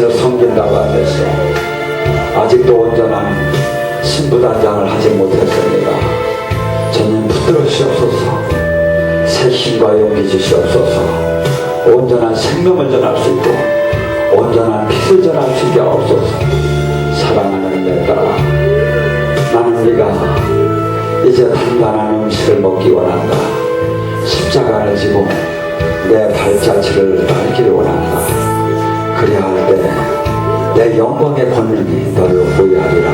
당신을 섬긴다고 하면서 아직도 온전한 신부단장을 하지 못했습니다. 주님 붙들으시옵소서. 새 힘과 용기 주시옵소서. 온전한 생명을 전할 수 있고 온전한 빛을 전할 수 있게 하옵소서. 사랑하는 내 딸아, 나는 네가 이제 단단한 음식을 먹기 원한다. 십자가를 지고 내 발자취를 밟기를 원한다. 그래야 할 때 내 영광의 권능이 너를 보유하리라.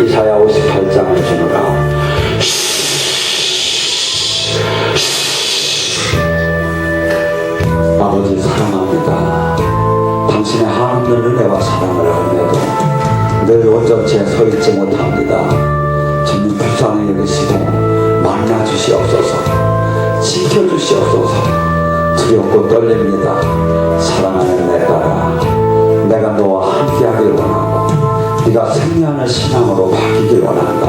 이사야 58장을 주노라. 아버지 사랑합니다. 당신의 한없는 은혜와 사랑을 알며도 늘 온전치 서 있지 못합니다. 주님 불쌍히 여기시고 만나 주시옵소서. 지켜주시옵소서. 두렵고 떨립니다. 사랑하는 내 딸아, 내가 너와 함께하길 원하고 네가 승리하는 신앙으로 바뀌길 원한다.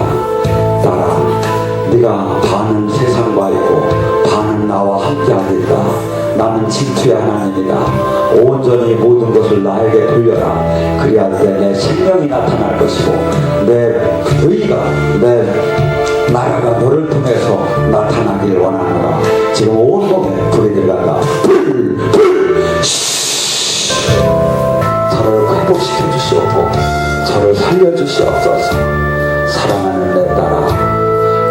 딸아, 네가 반은 세상과 있고 반은 나와 함께하리다. 나는 진투의 하나님이다. 온전히 모든 것을 나에게 돌려라. 그리할 때 내 생명이 나타날 것이고 내 의가, 내 나라가 너를 통해서 나타나길 원하노라. 지금 온몸에 불이 들어간다. 불! 저를 회복시켜 주시옵고 저를 살려주시옵소서. 사랑하는 내 딸아,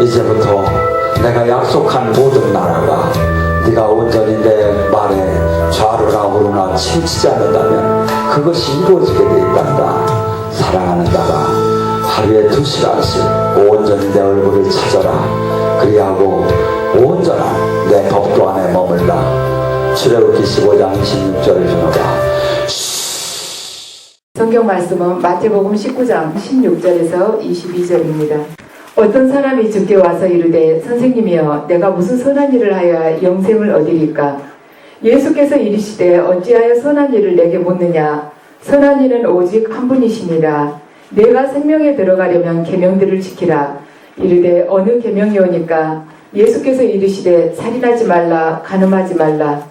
이제부터 내가 약속한 모든 나라가 네가 온전히 내 말에 좌로나 우로나 치우치지 않는다면 그것이 이루어지게 돼 있단다. 사랑하는 딸아, 하루에 2시간씩 온전히 내 얼굴을 찾아라. 그리하고 온전한 내 법도 안에 머물라. 출애굽기 15장 26절을 주노라. 성경 말씀은 마태복음 19장 16절에서 22절입니다. 어떤 사람이 주께 와서 이르되 선생님이여 내가 무슨 선한 일을 하여야 영생을 얻으리까? 예수께서 이르시되 어찌하여 선한 일을 내게 묻느냐? 선한 이는 오직 한 분이시니라. 내가 생명에 들어가려면 계명들을 지키라. 이르되 어느 계명이오니까? 예수께서 이르시되 살인하지 말라, 간음하지 말라,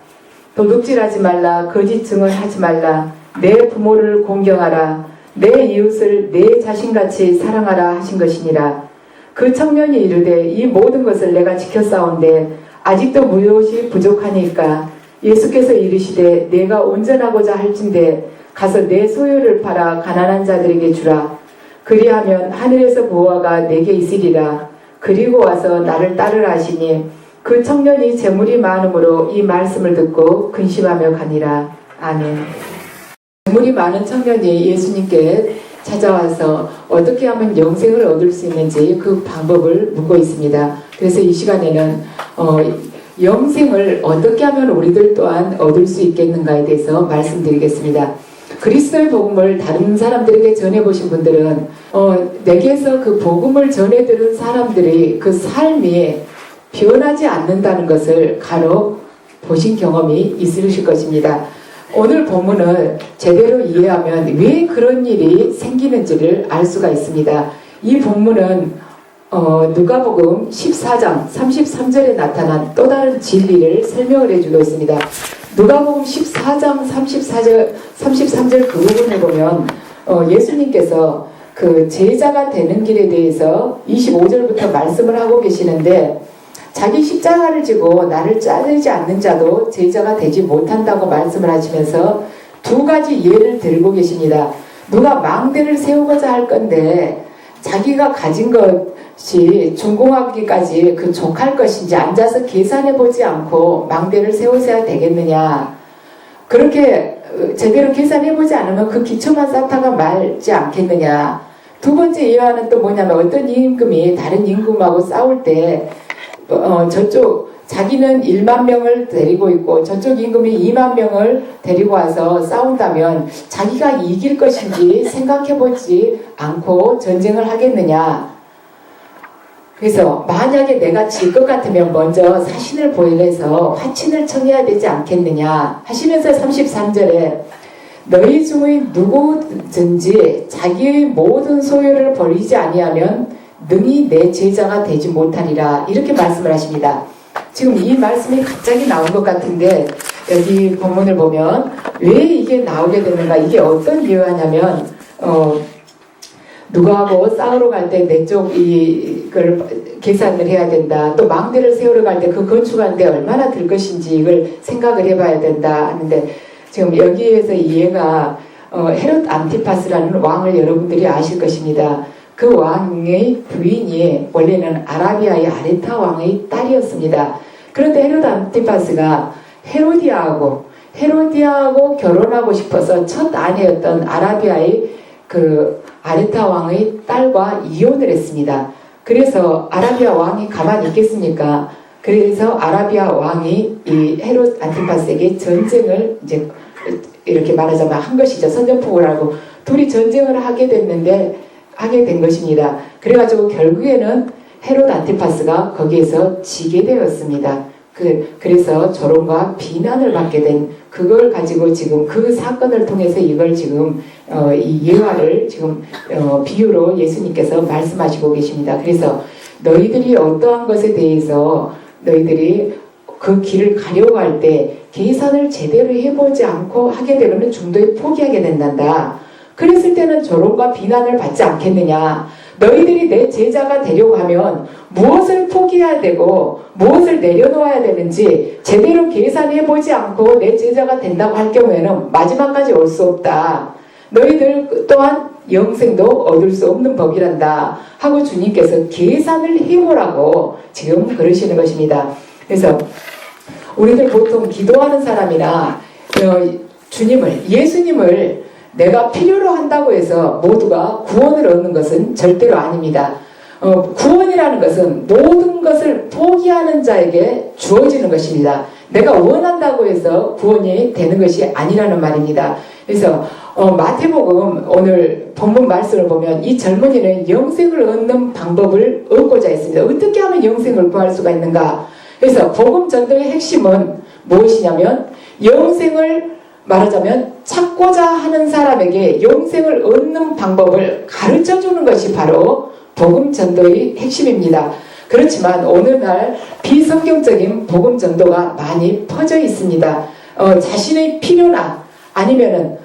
도둑질하지 말라, 거짓 증언하지 말라, 내 부모를 공경하라, 내 이웃을 내 자신같이 사랑하라 하신 것이니라. 그 청년이 이르되 이 모든 것을 내가 지켰사온데 아직도 무엇이 부족하니까? 예수께서 이르시되 내가 온전하고자 할진대 가서 내 소유를 팔아 가난한 자들에게 주라. 그리하면 하늘에서 보화가 내게 있으리라. 그리고 와서 나를 따르라 하시니 그 청년이 재물이 많음으로 이 말씀을 듣고 근심하며 가니라. 아멘. 재물이 많은 청년이 예수님께 찾아와서 어떻게 하면 영생을 얻을 수 있는지 그 방법을 묻고 있습니다. 그래서 이 시간에는 영생을 어떻게 하면 우리들 또한 얻을 수 있겠는가에 대해서 말씀드리겠습니다. 그리스도의 복음을 다른 사람들에게 전해보신 분들은 내게서 그 복음을 전해들은 사람들이 그 삶이 변하지 않는다는 것을 간혹 보신 경험이 있으실 것입니다. 오늘 본문을 제대로 이해하면 왜 그런 일이 생기는지를 알 수가 있습니다. 이 본문은 누가복음 14장 33절에 나타난 또 다른 진리를 설명을 해주고 있습니다. 누가복음 14장 33절 그 부분을 보면 예수님께서 그 제자가 되는 길에 대해서 25절부터 말씀을 하고 계시는데 자기 십자가를 지고 나를 자르지 않는 자도 제자가 되지 못한다고 말씀을 하시면서 두 가지 예를 들고 계십니다. 누가 망대를 세우고자 할 건데 자기가 가진 것이 준공하기까지 그 족할 것인지 앉아서 계산해 보지 않고 망대를 세우셔야 되겠느냐. 그렇게 제대로 계산해 보지 않으면 그 기초만 쌓다가 말지 않겠느냐. 두 번째 예화는 또 뭐냐면 어떤 임금이 다른 임금하고 싸울 때 저쪽 자기는 1만 명을 데리고 있고 저쪽 임금이 2만 명을 데리고 와서 싸운다면 자기가 이길 것인지 생각해보지 않고 전쟁을 하겠느냐. 그래서 만약에 내가 질 것 같으면 먼저 사신을 보일해서 화친을 청해야 되지 않겠느냐 하시면서 33절에 너희 중의 누구든지 자기의 모든 소유를 버리지 아니하면 능히 내 제자가 되지 못하리라 이렇게 말씀을 하십니다. 지금 이 말씀이 갑자기 나온 것 같은데 여기 본문을 보면 왜 이게 나오게 되는가, 이게 어떤 이유냐면 누구하고 싸우러 갈 때 내 쪽 이걸 계산을 해야 된다. 또 망대를 세우러 갈 때 그 건축하는데 얼마나 들 것인지 이걸 생각을 해봐야 된다 하는데, 지금 여기에서 이해가 헤롯 안티파스라는 왕을 여러분들이 아실 것입니다. 그 왕의 부인이 원래는 아라비아의 아레타 왕의 딸이었습니다. 그런데 헤롯 안티파스가 헤로디아하고 결혼하고 싶어서 첫 아내였던 아라비아의 그 아레타 왕의 딸과 이혼을 했습니다. 그래서 아라비아 왕이 가만히 있겠습니까? 그래서 아라비아 왕이 이 헤롯 안티파스에게 전쟁을 이제 이렇게 말하자면 한 것이죠. 선전포고를 하고 둘이 전쟁을 하게 된 것입니다. 그래가지고 결국에는 헤롯 안티파스가 거기에서 지게 되었습니다. 그래서 조롱과 비난을 받게 된, 그걸 가지고 지금 그 사건을 통해서 이걸 지금 이 예화를 지금 비유로 예수님께서 말씀하시고 계십니다. 그래서 너희들이 어떠한 것에 대해서 너희들이 그 길을 가려고 할 때 계산을 제대로 해보지 않고 하게 되면 중도에 포기하게 된단다. 그랬을 때는 조롱과 비난을 받지 않겠느냐. 너희들이 내 제자가 되려고 하면 무엇을 포기해야 되고 무엇을 내려놓아야 되는지 제대로 계산해보지 않고 내 제자가 된다고 할 경우에는 마지막까지 올 수 없다. 너희들 또한 영생도 얻을 수 없는 법이란다 하고 주님께서 계산을 해보라고 지금 그러시는 것입니다. 그래서 우리들 보통 기도하는 사람이나 예수님을 내가 필요로 한다고 해서 모두가 구원을 얻는 것은 절대로 아닙니다. 구원이라는 것은 모든 것을 포기하는 자에게 주어지는 것입니다. 내가 원한다고 해서 구원이 되는 것이 아니라는 말입니다. 그래서 마태복음 오늘 본문 말씀을 보면 이 젊은이는 영생을 얻는 방법을 얻고자 했습니다. 어떻게 하면 영생을 구할 수가 있는가? 그래서 복음 전도의 핵심은 무엇이냐면 영생을 말하자면 찾고자 하는 사람에게 영생을 얻는 방법을 가르쳐주는 것이 바로 복음 전도의 핵심입니다. 그렇지만 오늘날 비성경적인 복음 전도가 많이 퍼져 있습니다. 자신의 필요나 아니면은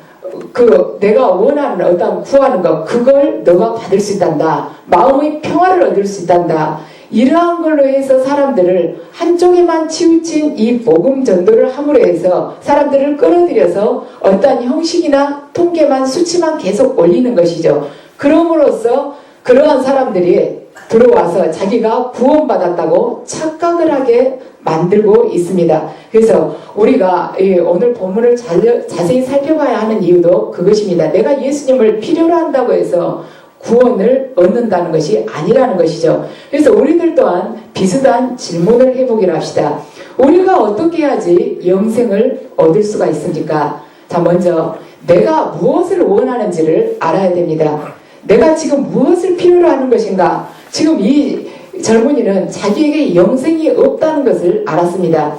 내가 원하는 어떤 구하는 것, 그걸 너가 받을 수 있단다. 마음의 평화를 얻을 수 있단다. 이러한 걸로 해서 사람들을 한쪽에만 치우친 이 복음 전도를 함으로 해서 사람들을 끌어들여서 어떤 형식이나 통계만, 수치만 계속 올리는 것이죠. 그럼으로써 그러한 사람들이 들어와서 자기가 구원받았다고 착각을 하게 만들고 있습니다. 그래서 우리가 오늘 본문을 자세히 살펴봐야 하는 이유도 그것입니다. 내가 예수님을 필요로 한다고 해서 구원을 얻는다는 것이 아니라는 것이죠. 그래서 우리들 또한 비슷한 질문을 해보기로 합시다. 우리가 어떻게 해야지 영생을 얻을 수가 있습니까? 자, 먼저 내가 무엇을 원하는지를 알아야 됩니다. 내가 지금 무엇을 필요로 하는 것인가? 지금 이 젊은이는 자기에게 영생이 없다는 것을 알았습니다.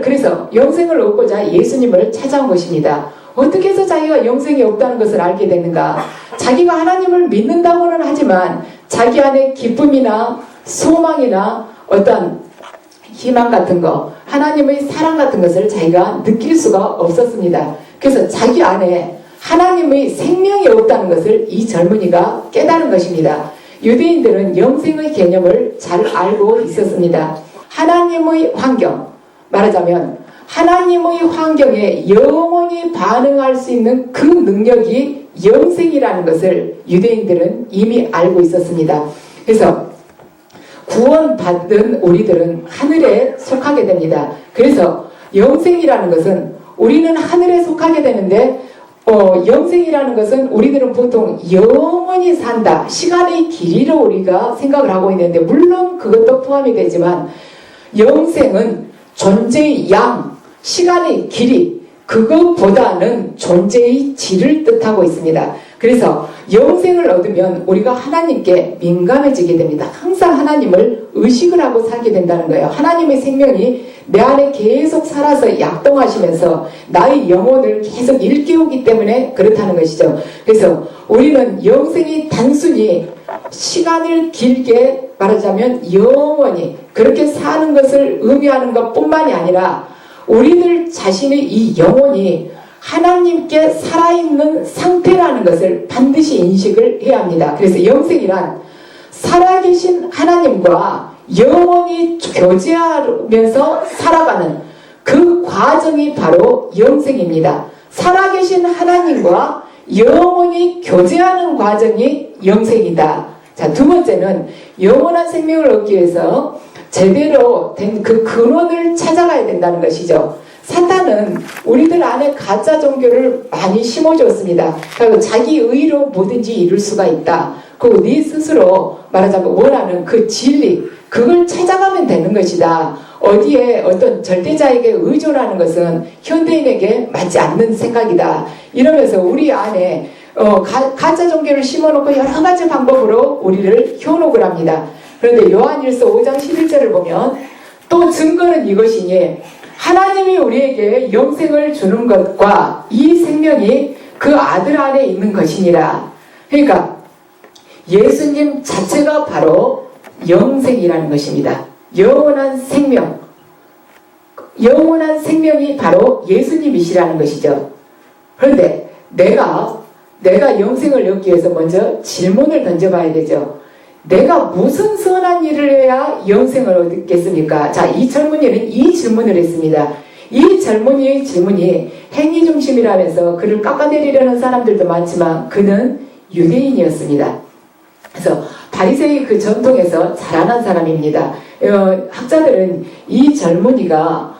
그래서 영생을 얻고자 예수님을 찾아온 것입니다. 어떻게 해서 자기가 영생이 없다는 것을 알게 되는가? 자기가 하나님을 믿는다고는 하지만 자기 안에 기쁨이나 소망이나 어떤 희망 같은 거, 하나님의 사랑 같은 것을 자기가 느낄 수가 없었습니다. 그래서 자기 안에 하나님의 생명이 없다는 것을 이 젊은이가 깨달은 것입니다. 유대인들은 영생의 개념을 잘 알고 있었습니다. 하나님의 환경, 말하자면 하나님의 환경에 영원히 반응할 수 있는 그 능력이 영생이라는 것을 유대인들은 이미 알고 있었습니다. 그래서 구원받은 우리들은 하늘에 속하게 됩니다. 그래서 영생이라는 것은 우리는 하늘에 속하게 되는데 영생이라는 것은 우리들은 보통 영원히 산다, 시간의 길이로 우리가 생각을 하고 있는데, 물론 그것도 포함이 되지만 영생은 존재의 양, 시간의 길이, 그것보다는 존재의 질을 뜻하고 있습니다. 그래서 영생을 얻으면 우리가 하나님께 민감해지게 됩니다. 항상 하나님을 의식을 하고 살게 된다는 거예요. 하나님의 생명이 내 안에 계속 살아서 약동하시면서 나의 영혼을 계속 일깨우기 때문에 그렇다는 것이죠. 그래서 우리는 영생이 단순히 시간을 길게 말하자면 영원히 그렇게 사는 것을 의미하는 것뿐만이 아니라 우리들 자신의 이 영혼이 하나님께 살아있는 상태라는 것을 반드시 인식을 해야 합니다. 그래서 영생이란 살아계신 하나님과 영원히 교제하면서 살아가는 그 과정이 바로 영생입니다. 살아계신 하나님과 영원히 교제하는 과정이 영생이다. 자, 두 번째는 영원한 생명을 얻기 위해서 제대로 된 그 근원을 찾아가야 된다는 것이죠. 사탄은 우리들 안에 가짜 종교를 많이 심어줬습니다. 그리고 자기 의로 뭐든지 이룰 수가 있다. 그리고 네 스스로 말하자면 원하는 그 진리, 그걸 찾아가면 되는 것이다. 어디에 어떤 절대자에게 의존하는 것은 현대인에게 맞지 않는 생각이다. 이러면서 우리 안에 가짜 종교를 심어놓고 여러 가지 방법으로 우리를 현혹을 합니다. 그런데 요한일서 5장 11절을 보면 또 증거는 이것이니 하나님이 우리에게 영생을 주는 것과 이 생명이 그 아들 안에 있는 것이니라. 그러니까 예수님 자체가 바로 영생이라는 것입니다. 영원한 생명. 영원한 생명이 바로 예수님이시라는 것이죠. 그런데 내가 영생을 얻기 위해서 먼저 질문을 던져봐야 되죠. 내가 무슨 선한 일을 해야 영생을 얻겠습니까? 자, 이 젊은이는 이 질문을 했습니다. 이 젊은이의 질문이 행위 중심이라면서 그를 깎아내리려는 사람들도 많지만 그는 유대인이었습니다. 그래서 바리새의 그 전통에서 자라난 사람입니다. 학자들은 이 젊은이가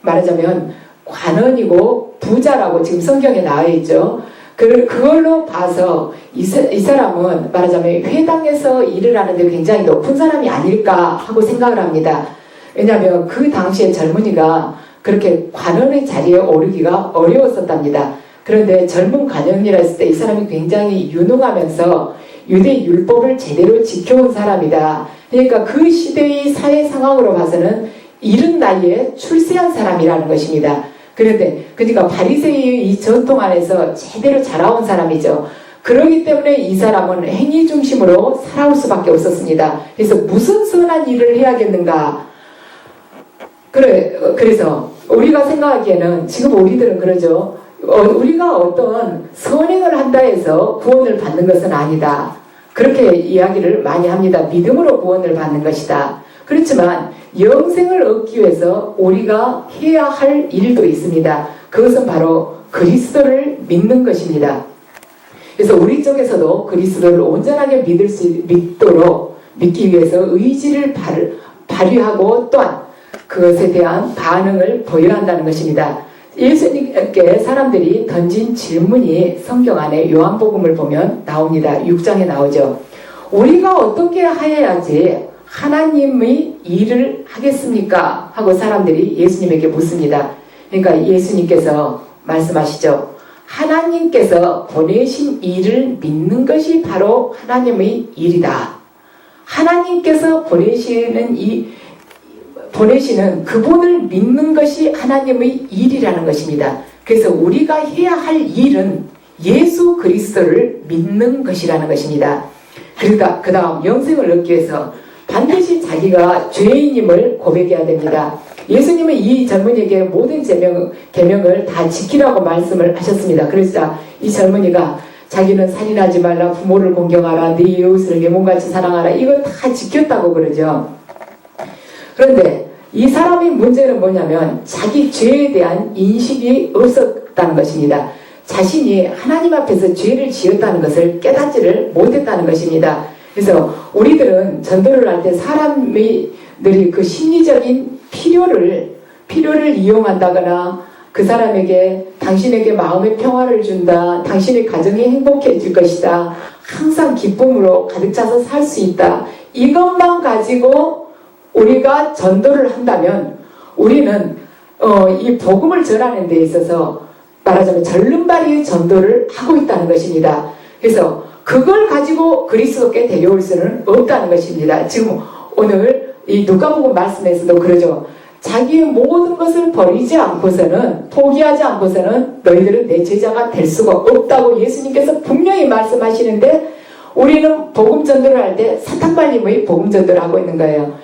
말하자면 관원이고 부자라고 지금 성경에 나와 있죠. 그걸로 봐서 이 사람은 말하자면 회당에서 일을 하는데 굉장히 높은 사람이 아닐까 하고 생각을 합니다. 왜냐하면 그 당시에 젊은이가 그렇게 관원의 자리에 오르기가 어려웠었답니다. 그런데 젊은 관원이라 했을 때 이 사람이 굉장히 유능하면서 유대 율법을 제대로 지켜온 사람이다. 그러니까 그 시대의 사회 상황으로 봐서는 이른 나이에 출세한 사람이라는 것입니다. 그러니까 바리새의 이 전통 안에서 제대로 자라온 사람이죠. 그렇기 때문에 이 사람은 행위 중심으로 살아올 수밖에 없었습니다. 그래서 무슨 선한 일을 해야겠는가? 그래서 우리가 생각하기에는 지금 우리들은 그러죠. 우리가 어떤 선행을 한다 해서 구원을 받는 것은 아니다. 그렇게 이야기를 많이 합니다. 믿음으로 구원을 받는 것이다. 그렇지만 영생을 얻기 위해서 우리가 해야 할 일도 있습니다. 그것은 바로 그리스도를 믿는 것입니다. 그래서 우리 쪽에서도 그리스도를 온전하게 믿기 위해서 의지를 발휘하고 또한 그것에 대한 반응을 보여야 한다는 것입니다. 예수님께 사람들이 던진 질문이 성경 안에 요한복음을 보면 나옵니다. 6장에 나오죠. 우리가 어떻게 하여야지 하나님의 일을 하겠습니까? 하고 사람들이 예수님에게 묻습니다. 그러니까 예수님께서 말씀하시죠. 하나님께서 보내신 일을 믿는 것이 바로 하나님의 일이다. 하나님께서 보내시는 그분을 믿는 것이 하나님의 일이라는 것입니다. 그래서 우리가 해야 할 일은 예수 그리스도를 믿는 것이라는 것입니다. 그러니까 그 다음 영생을 얻기 위해서 반드시 자기가 죄인임을 고백해야 됩니다. 예수님은 이 젊은이에게 모든 계명을 다 지키라고 말씀을 하셨습니다. 그러자 이 젊은이가 자기는 살인하지 말라, 부모를 공경하라, 네 이웃을 내 몸같이 사랑하라, 이거 다 지켰다고 그러죠. 그런데 이 사람의 문제는 뭐냐면 자기 죄에 대한 인식이 없었다는 것입니다. 자신이 하나님 앞에서 죄를 지었다는 것을 깨닫지를 못했다는 것입니다. 그래서 우리들은 전도를 할 때 사람들이 그 심리적인 필요를 이용한다거나 그 사람에게 당신에게 마음의 평화를 준다, 당신의 가정이 행복해질 것이다, 항상 기쁨으로 가득 차서 살 수 있다, 이것만 가지고 우리가 전도를 한다면 우리는 이 복음을 전하는 데 있어서 말하자면 절름발이의 전도를 하고 있다는 것입니다. 그래서 그걸 가지고 그리스도께 데려올 수는 없다는 것입니다. 지금 오늘 이 누가복음 말씀에서도 그러죠. 자기의 모든 것을 버리지 않고서는, 포기하지 않고서는 너희들은 내 제자가 될 수가 없다고 예수님께서 분명히 말씀하시는데 우리는 복음 전도를 할 때 사탄발림의 복음 전도를 하고 있는 거예요.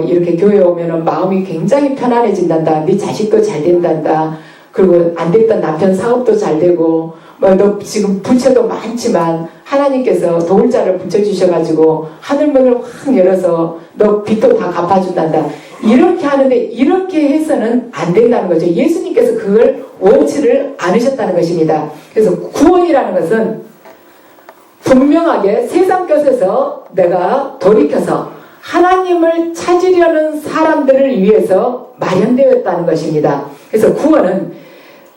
이렇게 교회에 오면은 마음이 굉장히 편안해진단다. 네 자식도 잘 된단다. 그리고 안 됐던 남편 사업도 잘 되고, 너 지금 부채도 많지만 하나님께서 도울 자를 붙여주셔가지고 하늘문을 확 열어서 너 빚도 다 갚아준단다. 이렇게 하는데 이렇게 해서는 안 된다는 거죠. 예수님께서 그걸 원치를 않으셨다는 것입니다. 그래서 구원이라는 것은 분명하게 세상 것에서 내가 돌이켜서 하나님을 찾으려는 사람들을 위해서 마련되었다는 것입니다. 그래서 구원은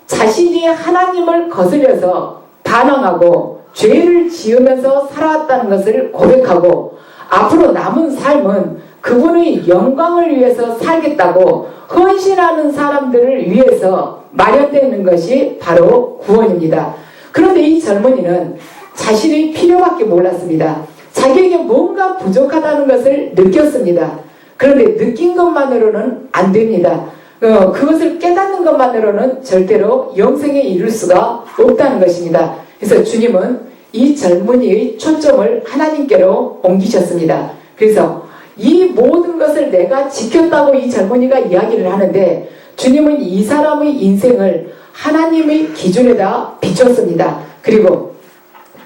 자신이 하나님을 거슬려서 반항하고 죄를 지으면서 살아왔다는 것을 고백하고 앞으로 남은 삶은 그분의 영광을 위해서 살겠다고 헌신하는 사람들을 위해서 마련되는 것이 바로 구원입니다. 그런데 이 젊은이는 자신의 필요밖에 몰랐습니다. 자기에게 뭔가 부족하다는 것을 느꼈습니다. 그런데 느낀 것만으로는 안 됩니다. 그것을 깨닫는 것만으로는 절대로 영생에 이를 수가 없다는 것입니다. 그래서 주님은 이 젊은이의 초점을 하나님께로 옮기셨습니다. 그래서 이 모든 것을 내가 지켰다고 이 젊은이가 이야기를 하는데 주님은 이 사람의 인생을 하나님의 기준에다 비췄습니다. 그리고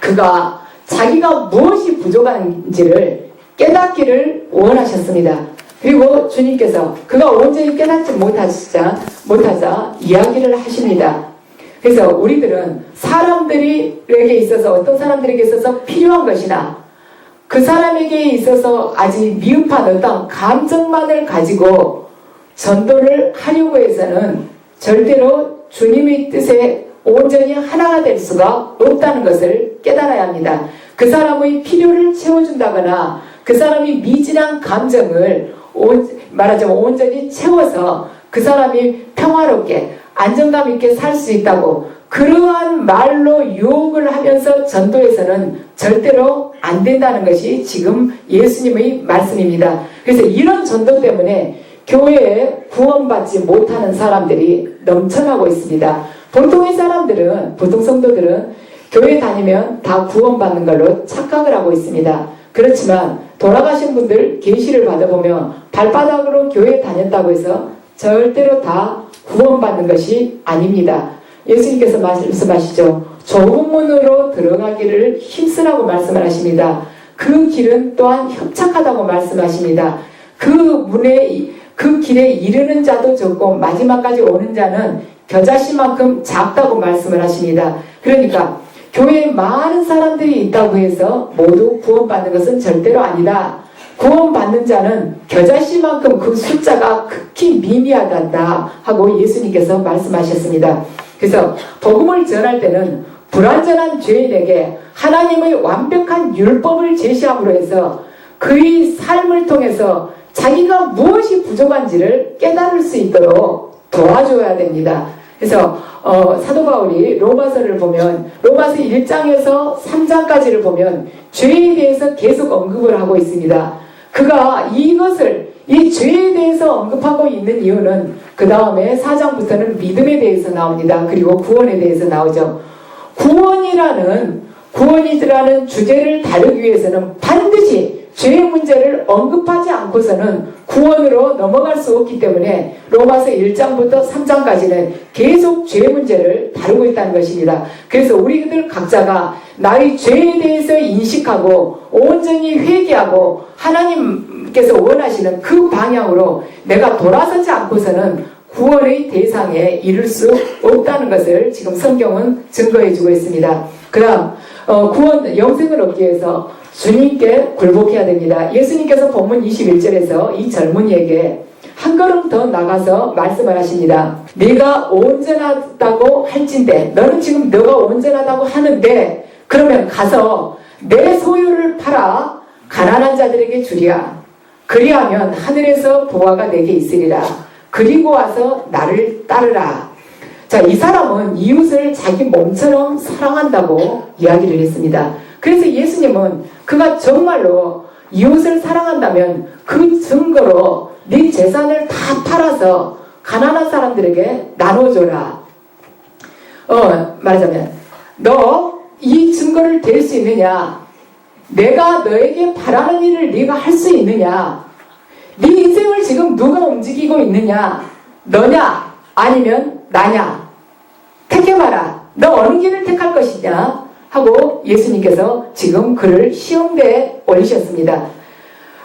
그가 자기가 무엇이 부족한지를 깨닫기를 원하셨습니다. 그리고 주님께서 그가 온전히 깨닫지 못하자 이야기를 하십니다. 그래서 우리들은 사람들에게 있어서 어떤 사람들에게 있어서 필요한 것이나 그 사람에게 있어서 아직 미흡한 어떤 감정만을 가지고 전도를 하려고 해서는 절대로 주님의 뜻에 온전히 하나가 될 수가 없다는 것을 깨달아야 합니다. 그 사람의 필요를 채워준다거나 그 사람이 미진한 감정을 말하자면 온전히 채워서 그 사람이 평화롭게 안정감 있게 살 수 있다고 그러한 말로 유혹을 하면서 전도해서는 절대로 안 된다는 것이 지금 예수님의 말씀입니다. 그래서 이런 전도 때문에 교회에 구원받지 못하는 사람들이 넘쳐나고 있습니다. 보통의 사람들은, 보통 성도들은 교회 다니면 다 구원받는 걸로 착각을 하고 있습니다. 그렇지만 돌아가신 분들 계시를 받아보면 발바닥으로 교회 다녔다고 해서 절대로 다 구원받는 것이 아닙니다. 예수님께서 말씀하시죠. 좁은 문으로 들어가기를 힘쓰라고 말씀을 하십니다. 그 길은 또한 협착하다고 말씀하십니다. 그 길에 이르는 자도 적고 마지막까지 오는 자는 겨자씨만큼 작다고 말씀을 하십니다. 그러니까 교회에 많은 사람들이 있다고 해서 모두 구원받는 것은 절대로 아니다. 구원받는 자는 겨자씨만큼 그 숫자가 극히 미미하단다 하고 예수님께서 말씀하셨습니다. 그래서 복음을 전할 때는 불완전한 죄인에게 하나님의 완벽한 율법을 제시함으로 해서 그의 삶을 통해서 자기가 무엇이 부족한지를 깨달을 수 있도록 도와줘야 됩니다. 그래서 사도 바울이 로마서를 보면 로마서 1장에서 3장까지를 보면 죄에 대해서 계속 언급을 하고 있습니다. 그가 이 죄에 대해서 언급하고 있는 이유는 그 다음에 4장부터는 믿음에 대해서 나옵니다. 그리고 구원에 대해서 나오죠. 구원이라는 주제를 다루기 위해서는 반드시 죄의 문제를 언급하지 않고서는 구원으로 넘어갈 수 없기 때문에 로마서 1장부터 3장까지는 계속 죄의 문제를 다루고 있다는 것입니다. 그래서 우리들 각자가 나의 죄에 대해서 인식하고 온전히 회개하고 하나님께서 원하시는 그 방향으로 내가 돌아서지 않고서는 구원의 대상에 이를 수 없다는 것을 지금 성경은 증거해주고 있습니다. 그 다음 구원 영생을 얻기 위해서 주님께 굴복해야 됩니다. 예수님께서 본문 21절에서 이 젊은이에게 한 걸음 더 나가서 말씀을 하십니다. 네가 온전하다고 할진대, 너는 지금 너가 온전하다고 하는데 그러면 가서 내 소유를 팔아 가난한 자들에게 주리라. 그리하면 하늘에서 보화가 내게 있으리라. 그리고 와서 나를 따르라. 자, 이 사람은 이웃을 자기 몸처럼 사랑한다고 이야기를 했습니다. 그래서 예수님은 그가 정말로 이웃을 사랑한다면 그 증거로 네 재산을 다 팔아서 가난한 사람들에게 나눠줘라. 말하자면 너 이 증거를 댈 수 있느냐? 내가 너에게 바라는 일을 네가 할 수 있느냐? 네 인생을 지금 누가 움직이고 있느냐? 너냐? 아니면 나냐? 택해봐라. 너 어느 길을 택할 것이냐? 하고 예수님께서 지금 그를 시험대에 올리셨습니다.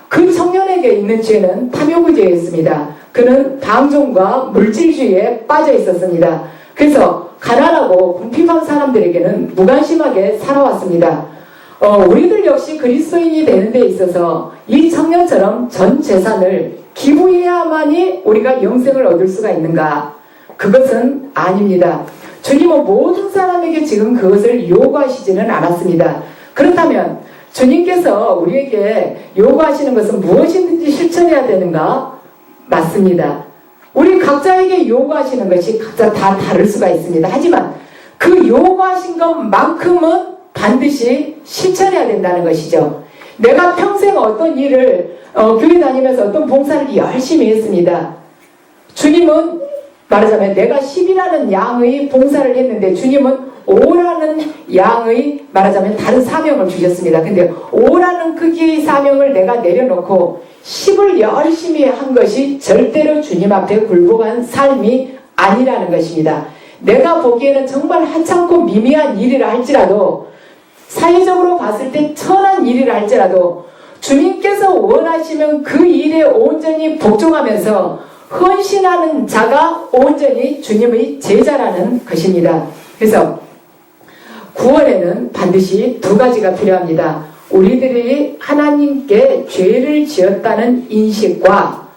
그 청년에게 있는 죄는 탐욕의죄였습니다. 그는 방종과 물질주의에 빠져 있었습니다. 그래서 가난하고 궁핍한 사람들에게는 무관심하게 살아왔습니다. 우리들 역시 그리스도인이 되는 데 있어서 이 청년처럼 전 재산을 기부해야만이 우리가 영생을 얻을 수가 있는가? 그것은 아닙니다. 주님은 모든 사람에게 지금 그것을 요구하시지는 않았습니다. 그렇다면 주님께서 우리에게 요구하시는 것은 무엇이든지 실천해야 되는가? 맞습니다. 우리 각자에게 요구하시는 것이 각자 다 다를 수가 있습니다. 하지만 그 요구하신 것만큼은 반드시 실천해야 된다는 것이죠. 내가 평생 어떤 일을 교회 다니면서 어떤 봉사를 열심히 했습니다. 주님은 말하자면 내가 10이라는 양의 봉사를 했는데 주님은 5라는 양의 말하자면 다른 사명을 주셨습니다. 근데 5라는 크기의 사명을 내가 내려놓고 10을 열심히 한 것이 절대로 주님 앞에 굴복한 삶이 아니라는 것입니다. 내가 보기에는 정말 하찮고 미미한 일이라 할지라도 사회적으로 봤을 때 천한 일이라 할지라도 주님께서 원하시면 그 일에 온전히 복종하면서 헌신하는 자가 온전히 주님의 제자라는 것입니다. 그래서 구원에는 반드시 두 가지가 필요합니다. 우리들이 하나님께 죄를 지었다는 인식과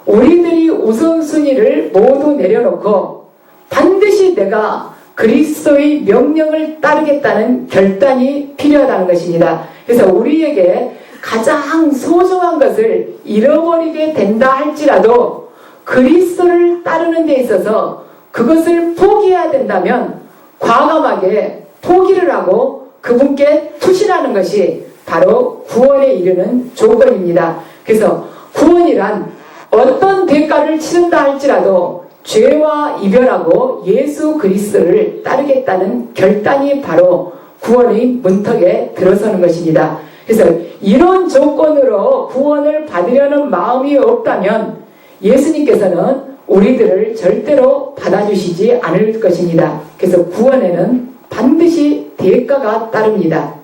우리들이 우선순위를 모두 내려놓고 반드시 내가 그리스도의 명령을 따르겠다는 결단이 필요하다는 것입니다. 그래서 우리에게 가장 소중한 것을 잃어버리게 된다 할지라도 그리스도를 따르는 데 있어서 그것을 포기해야 된다면 과감하게 포기를 하고 그분께 투신하는 것이 바로 구원에 이르는 조건입니다. 그래서 구원이란 어떤 대가를 치른다 할지라도 죄와 이별하고 예수 그리스도를 따르겠다는 결단이 바로 구원의 문턱에 들어서는 것입니다. 그래서 이런 조건으로 구원을 받으려는 마음이 없다면 예수님께서는 우리들을 절대로 받아주시지 않을 것입니다. 그래서 구원에는 반드시 대가가 따릅니다.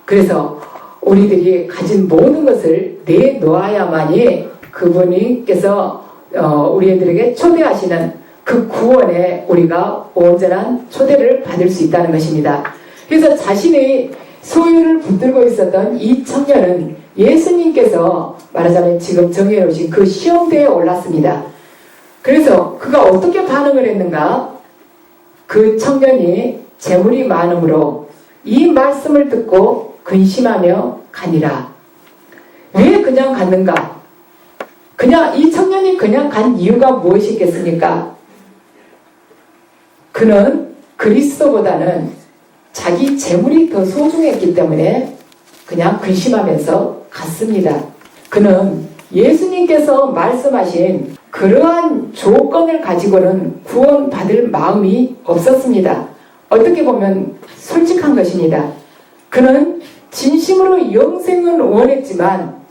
그래서 우리들이 가진 모든 것을 내놓아야만이 그분께서 우리들에게 초대하시는 그 구원에 우리가 온전한 초대를 받을 수 있다는 것입니다. 그래서 자신의 소유를 붙들고 있었던 이 청년은 예수님께서 말하자면 지금 정해놓으신 그 시험대에 올랐습니다. 그래서 그가 어떻게 반응을 했는가? 그 청년이 재물이 많으므로 이 말씀을 듣고 근심하며 가니라. 왜 그냥 갔는가? 그냥 이 청년이 그냥 간 이유가 무엇이겠습니까? 그는 그리스도보다는 자기 재물이 더 소중했기 때문에 그냥 근심하면서 갔습니다. 그는 예수님께서 말씀하신 그러한 조건을 가지고는 구원받을 마음이 없었습니다. 어떻게 보면 솔직한 것입니다. 그는 진심으로 영생은 원했지만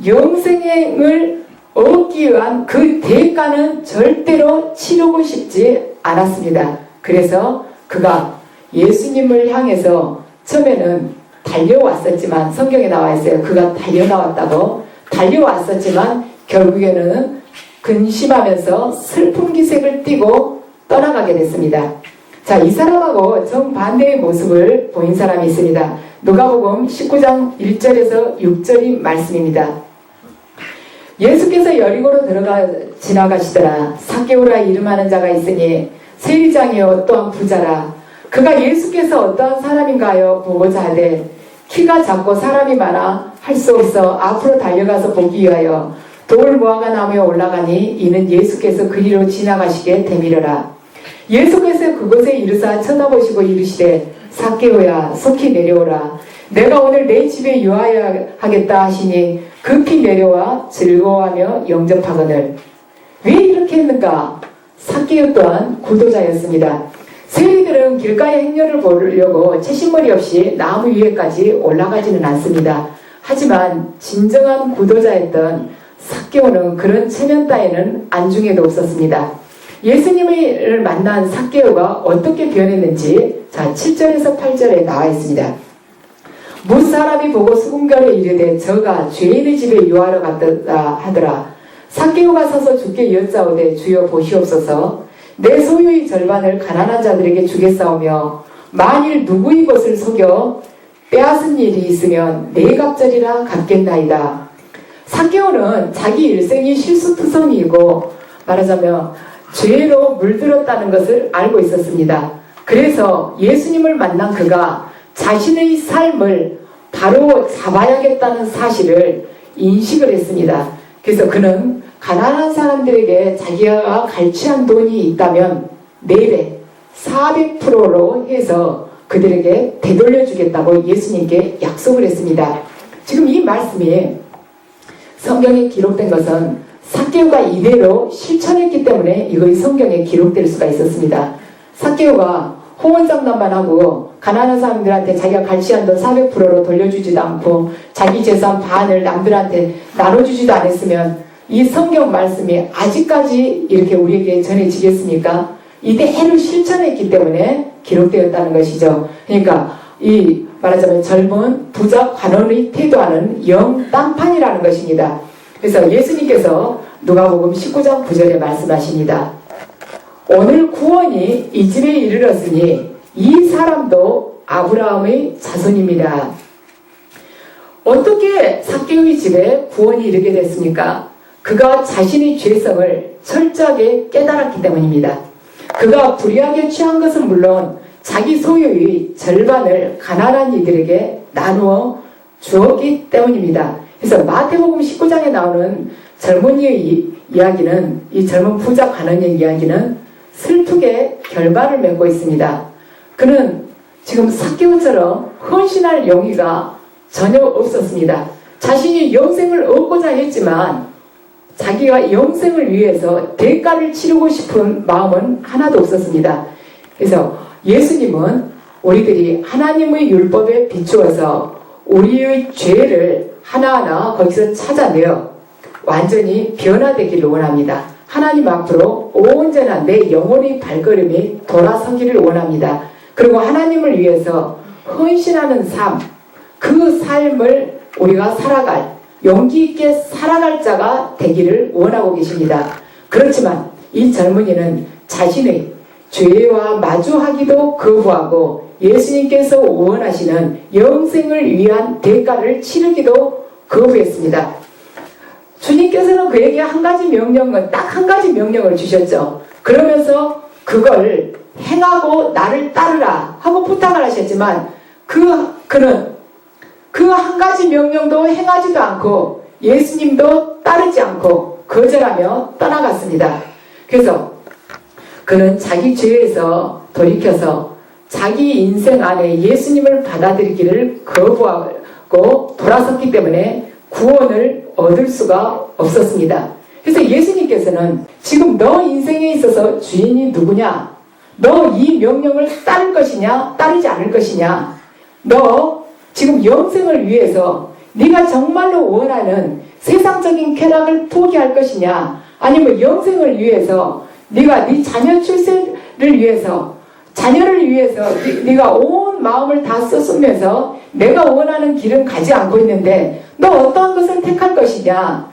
영생을 얻기 위한 그 대가는 절대로 치르고 싶지 않았습니다. 그래서 그가 예수님을 향해서 처음에는 달려왔었지만 성경에 나와 있어요. 그가 달려왔었지만 결국에는 근심하면서 슬픈 기색을 띠고 떠나가게 됐습니다. 자, 이 사람하고 정반대의 모습을 보인 사람이 있습니다. 누가복음 19장 1절에서 6절인 말씀입니다. 예수께서 여리고로 지나가시더라. 삭개오라 이름하는 자가 있으니 세리장이요 또한 부자라. 그가 예수께서 어떠한 사람인가요? 보고자 하되 키가 작고 사람이 많아 할 수 없어 앞으로 달려가서 보기 위하여 돌 무화과 나무에 올라가니 이는 예수께서 그리로 지나가시게 되밀어라. 예수께서 그곳에 이르사 쳐다보시고 이르시되 삭개오야 속히 내려오라. 내가 오늘 내 집에 유하여 하겠다 하시니 급히 내려와 즐거워하며 영접하거늘. 왜 이렇게 했는가? 삭개오 또한 구도자였습니다. 세리들은 길가의 행렬을 보려고 채신머리 없이 나무 위에까지 올라가지는 않습니다. 하지만 진정한 구도자였던 삭개오는 그런 체면 따위는 안중에도 없었습니다. 예수님을 만난 삭개오가 어떻게 변했는지 7절에서 8절에 나와 있습니다. 무사람이 보고 수군결에 이르되 저가 죄인의 집에 유하러 갔다 하더라. 삭개오가 서서 주께 여짜오되 주여 보시옵소서 내 소유의 절반을 가난한 자들에게 주겠사오며 만일 누구의 것을 속여 빼앗은 일이 있으면 네 갑절이라 갚겠나이다. 삭개오는 자기 일생이 실수투성이고 말하자면 죄로 물들었다는 것을 알고 있었습니다. 그래서 예수님을 만난 그가 자신의 삶을 바로 잡아야겠다는 사실을 인식을 했습니다. 그래서 그는 가난한 사람들에게 자기가 갈취한 돈이 있다면 4배, 400%로 해서 그들에게 되돌려주겠다고 예수님께 약속을 했습니다. 지금 이 말씀이 성경에 기록된 것은 삭개오가 이대로 실천했기 때문에 이것이 성경에 기록될 수가 있었습니다. 삭개오가 호언장담만 하고 가난한 사람들한테 자기가 갈취한 돈 400%로 돌려주지도 않고 자기 재산 반을 남들한테 나눠주지도 않았으면 이 성경 말씀이 아직까지 이렇게 우리에게 전해지겠습니까? 이대로 실천했기 때문에 기록되었다는 것이죠. 그러니까 이 말하자면 젊은 부자 관원의 태도와는 영 딴판이라는 것입니다. 그래서 예수님께서 누가복음 19장 9절에 말씀하십니다. 오늘 구원이 이 집에 이르렀으니 이 사람도 아브라함의 자손입니다. 어떻게 삭개오의 집에 구원이 이르게 됐습니까? 그가 자신의 죄성을 철저하게 깨달았기 때문입니다. 그가 불의하게 취한 것은 물론 자기 소유의 절반을 가난한 이들에게 나누어 주었기 때문입니다. 그래서 마태복음 19장에 나오는 젊은이의 이야기는 이 젊은 부자 관원의 이야기는 슬프게 결말을 맺고 있습니다. 그는 지금 삭개오처럼 헌신할 용의가 전혀 없었습니다. 자신이 영생을 얻고자 했지만 자기가 영생을 위해서 대가를 치르고 싶은 마음은 하나도 없었습니다. 그래서 예수님은 우리들이 하나님의 율법에 비추어서 우리의 죄를 하나하나 거기서 찾아내어 완전히 변화되기를 원합니다. 하나님 앞으로 온전한 내 영혼의 발걸음이 돌아서기를 원합니다. 그리고 하나님을 위해서 헌신하는 삶, 그 삶을 우리가 살아갈, 용기 있게 살아갈 자가 되기를 원하고 계십니다. 그렇지만 이 젊은이는 자신의 죄와 마주하기도 거부하고 예수님께서 원하시는 영생을 위한 대가를 치르기도 거부했습니다. 주님께서는 그에게 한 가지 명령은 딱 한 가지 명령을 주셨죠. 그러면서 그걸 행하고 나를 따르라 하고 부탁을 하셨지만 그는 그 한 가지 명령도 행하지도 않고 예수님도 따르지 않고 거절하며 떠나갔습니다. 그래서 그는 자기 죄에서 돌이켜서 자기 인생 안에 예수님을 받아들이기를 거부하고 돌아섰기 때문에 구원을 얻을 수가 없었습니다. 그래서 예수님께서는 지금 너 인생에 있어서 주인이 누구냐? 너 이 명령을 따를 것이냐? 따르지 않을 것이냐? 너 지금 영생을 위해서 네가 정말로 원하는 세상적인 쾌락을 포기할 것이냐? 아니면 영생을 위해서 네가 네 자녀 출세를 위해서 자녀를 위해서 네가 온 마음을 다 썼으면서 내가 원하는 길은 가지 않고 있는데 너 어떠한 것을 택할 것이냐?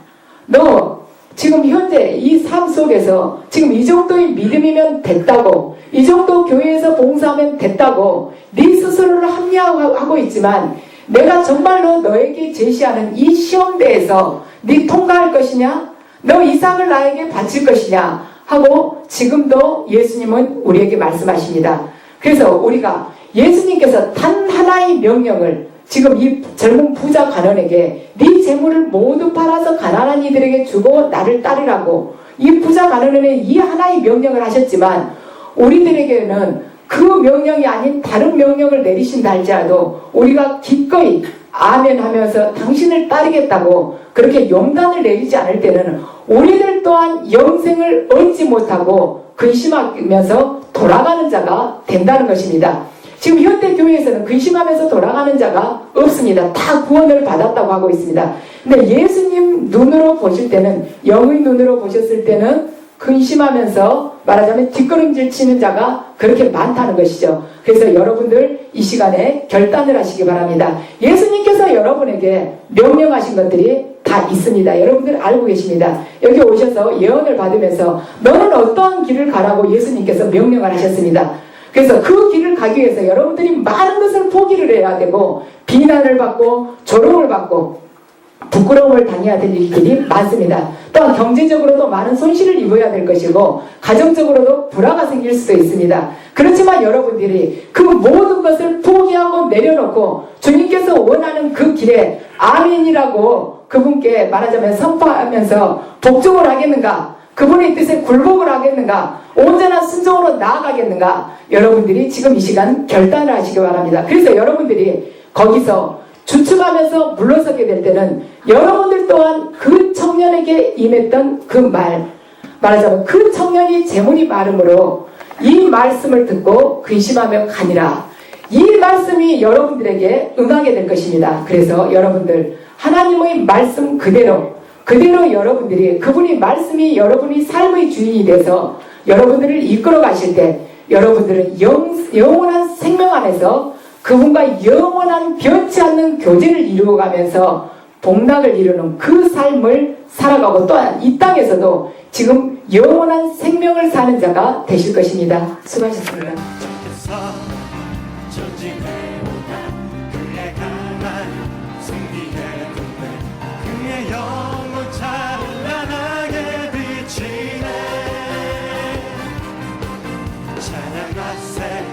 너 지금 현재 이 삶 속에서 지금 이 정도의 믿음이면 됐다고, 이 정도 교회에서 봉사하면 됐다고 네 스스로를 합리화하고 있지만 내가 정말로 너에게 제시하는 이 시험대에서 네 통과할 것이냐? 너 이상을 나에게 바칠 것이냐? 하고 지금도 예수님은 우리에게 말씀하십니다. 그래서 우리가 예수님께서 단 하나의 명령을 지금 이 젊은 부자 관원에게 네 재물을 모두 팔아서 가난한 이들에게 주고 나를 따르라고 이 부자 관원은 이 하나의 명령을 하셨지만 우리들에게는 그 명령이 아닌 다른 명령을 내리신다 할지라도 우리가 기꺼이 아멘 하면서 당신을 따르겠다고 그렇게 용단을 내리지 않을 때는 우리들 또한 영생을 얻지 못하고 근심하면서 돌아가는 자가 된다는 것입니다. 지금 현대 교회에서는 근심하면서 돌아가는 자가 없습니다. 다 구원을 받았다고 하고 있습니다. 근데 예수님 눈으로 보실 때는, 영의 눈으로 보셨을 때는 근심하면서 말하자면 뒷걸음질 치는 자가 그렇게 많다는 것이죠. 그래서 여러분들 이 시간에 결단을 하시기 바랍니다. 예수님께서 여러분에게 명령하신 것들이 다 있습니다. 여러분들 알고 계십니다. 여기 오셔서 예언을 받으면서 너는 어떠한 길을 가라고 예수님께서 명령을 하셨습니다. 그래서 그 길을 가기 위해서 여러분들이 많은 것을 포기를 해야 되고, 비난을 받고 조롱을 받고 부끄러움을 당해야 될 일들이 많습니다. 또한 경제적으로도 많은 손실을 입어야 될 것이고, 가정적으로도 불화가 생길 수도 있습니다. 그렇지만 여러분들이 그 모든 것을 포기하고 내려놓고 주님께서 원하는 그 길에 아멘이라고 그분께 말하자면 선포하면서 복종을 하겠는가, 그분의 뜻에 굴복을 하겠는가, 온전한 순종으로 나아가겠는가, 여러분들이 지금 이 시간 결단을 하시기 바랍니다. 그래서 여러분들이 거기서 주춤하면서 물러서게 될 때는 여러분들 또한 그 청년에게 임했던 그 말하자면 그 청년이 재물이 많음으로 이 말씀을 듣고 근심하며 가니라, 이 말씀이 여러분들에게 응하게 될 것입니다. 그래서 여러분들 하나님의 말씀 그대로 여러분들이, 그분이 말씀이 여러분이 삶의 주인이 돼서 여러분들을 이끌어 가실 때 여러분들은 영원한 생명 안에서 그분과 영원한 변치 않는 교제를 이루어가면서 복락을 이루는 그 삶을 살아가고, 또한 이 땅에서도 지금 영원한 생명을 사는 자가 되실 것입니다. 수고하셨습니다. 그의 강한 승리의 군대, 그의 영혼 찬란하게 비치네. 찬양하세